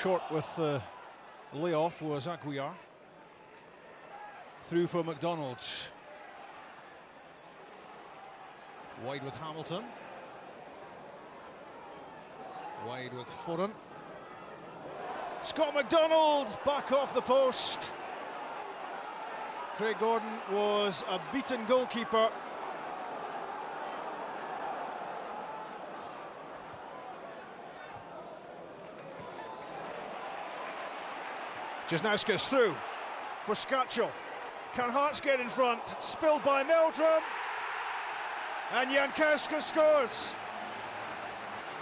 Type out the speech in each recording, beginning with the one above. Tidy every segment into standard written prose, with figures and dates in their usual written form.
short with the layoff was Aguiar. Through for McDonald. Wide with Hamilton. Wide with Foran. Scott McDonald back off the post. Craig Gordon was a beaten goalkeeper. Jesnauskas through for Skatchel. Can Hearts get in front? Spilled by Meldrum. And Jankowski scores.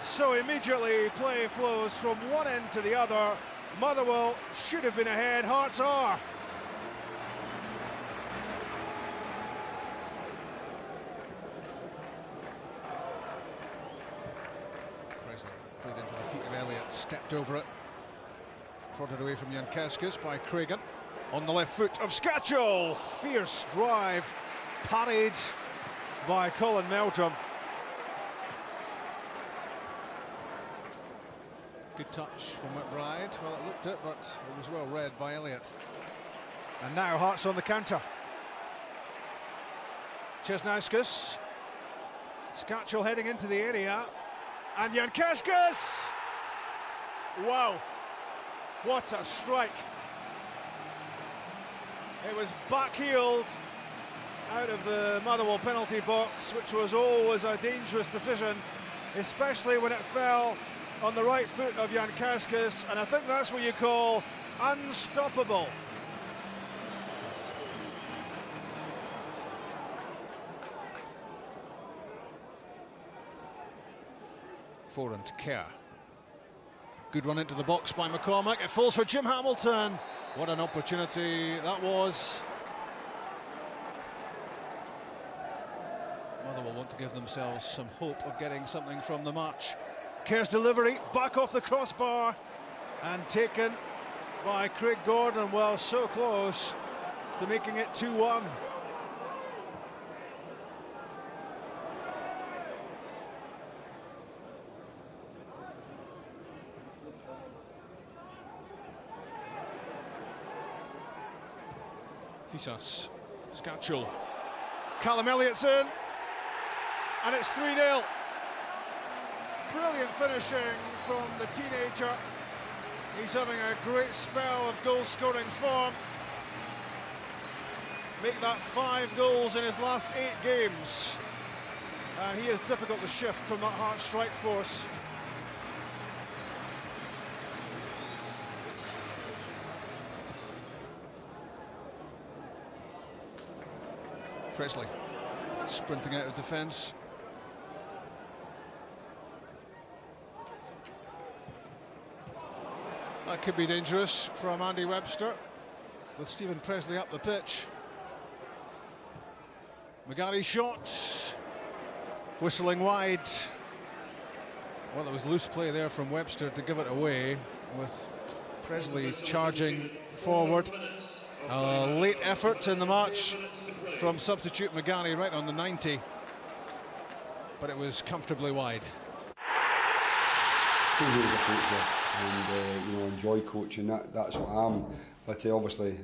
So immediately play flows from one end to the other. Motherwell should have been ahead. Hearts are. Presley played into the feet of Elliott, stepped over it. Prodded away from Jankowskis by Cragen. On the left foot of Skatchel. Fierce drive. Parried by Colin Meldrum. Good touch from McBride. Well, it looked it, but it was well read by Elliott. And now Hearts on the counter. Jesnauskas. Skatchel heading into the area. And Jankowskis! Wow. What a strike. It was backheeled out of the Motherwell penalty box, which was always a dangerous decision, especially when it fell on the right foot of Jankowskis, and I think that's what you call unstoppable. Foran to Kerr. Good run into the box by McCormack. It falls for Jim Hamilton. What an opportunity that was. Motherwell want to give themselves some hope of getting something from the match. Kerr's delivery, back off the crossbar, and taken by Craig Gordon. Well, so close to making it 2-1. Fisas, Skatchel, Callum Elliott's in, and it's 3-0. Brilliant finishing from the teenager. He's having a great spell of goal-scoring form. Make that 5 goals in his last 8 games. And he is difficult to shift from that Hearts strike force. Presley sprinting out of defence. That could be dangerous from Andy Webster with Stephen Presley up the pitch. McGarry shot, whistling wide. Well, there was loose play there from Webster to give it away, with Presley charging forward. A late effort in the match from substitute McGarry right on the 90, but it was comfortably wide. And enjoy coaching. That's what I am. But obviously,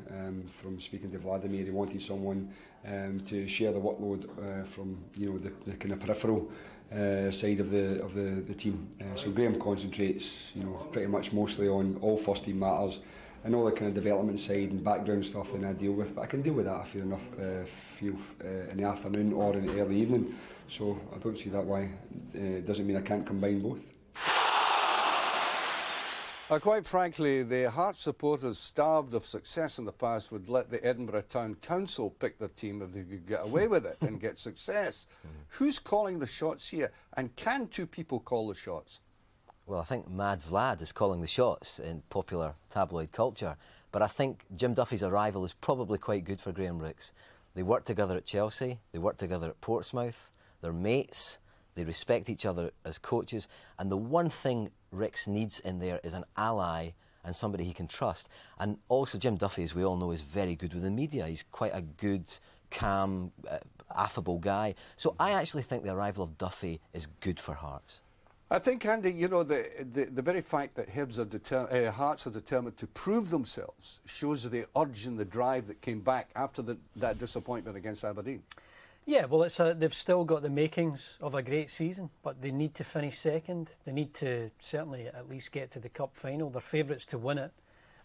from speaking to Vladimir, he wanted someone to share the workload from the kind of peripheral side of the team. So Graham concentrates, pretty much mostly on all first team matters and all the kind of development side and background stuff that I deal with. But I can deal with that, I feel enough, in the afternoon or in the early evening. So I don't see that why. It doesn't mean I can't combine both. Quite frankly, the Hearts supporters, starved of success in the past, would let the Edinburgh Town Council pick their team if they could get away with it and get success. Who's calling the shots here, and can 2 people call the shots? Well, I think Mad Vlad is calling the shots in popular tabloid culture, but I think Jim Duffy's arrival is probably quite good for Graham Rix. They worked together at Chelsea, they worked together at Portsmouth, they're mates, they respect each other as coaches, and the one thing Rix needs in there is an ally and somebody he can trust. And also Jim Duffy, as we all know, is very good with the media. He's quite a good, calm, affable guy. So I actually think the arrival of Duffy is good for Hearts. I think, Andy, you know, the very fact that Hearts are determined to prove themselves shows the urge and the drive that came back after that disappointment against Aberdeen. Yeah, well, they've still got the makings of a great season, but they need to finish second. They need to certainly at least get to the cup final. They're favourites to win it.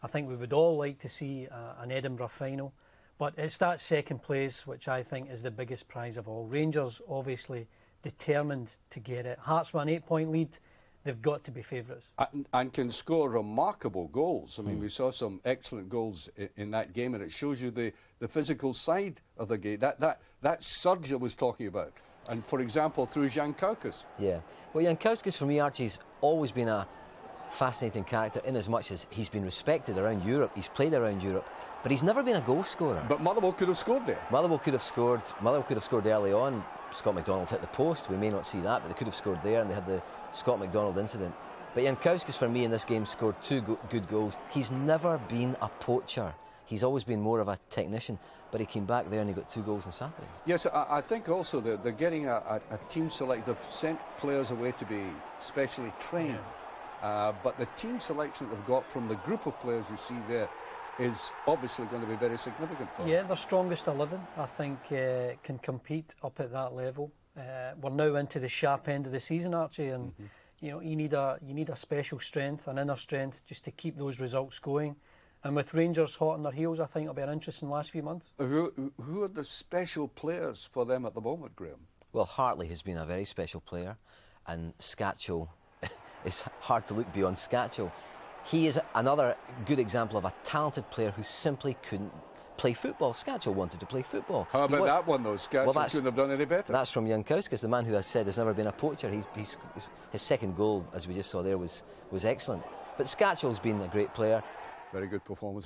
I think we would all like to see an Edinburgh final, but it's that second place which I think is the biggest prize of all. Rangers obviously determined to get it. Hearts won 8-point lead. They've got to be favourites. And can score remarkable goals. I mean, we saw some excellent goals in that game, and it shows you the physical side of the game. That surge I was talking about. And, for example, through Jan Kaukas. Yeah. Well, Jan Kaukas, for me, Archie's always been a fascinating character in as much as he's been respected around Europe. He's played around Europe, but he's never been a goal scorer. But Motherwell could have scored there. Motherwell could have scored. Motherwell could have scored early on. Scott McDonald hit the post. We may not see that, but they could have scored there, and they had the Scott McDonald incident. But Jan Kaukas, for me, in this game, scored two good goals. He's never been a poacher. He's always been more of a technician, but he came back there and he got 2 goals on Saturday. Yes, I think also that they're getting a team select. They've sent players away to be specially trained, but the team selection that they've got from the group of players you see there is obviously going to be very significant for them. Yeah, their strongest 11, I think, can compete up at that level. We're now into the sharp end of the season, Archie, and you know, you need a special strength, an inner strength, just to keep those results going. And with Rangers hot on their heels, I think it'll be an interesting last few months. Who are the special players for them at the moment, Graham? Well, Hartley has been a very special player, and Scatchell, it's hard to look beyond Scatchell. He is another good example of a talented player who simply couldn't play football. Scatchell wanted to play football. How about that one, though? Scatchell couldn't have done any better. That's from Jan Kaukas, the man who has said has never been a poacher. His second goal, as we just saw there, was excellent. But Scatchell's been a great player. Very good performance.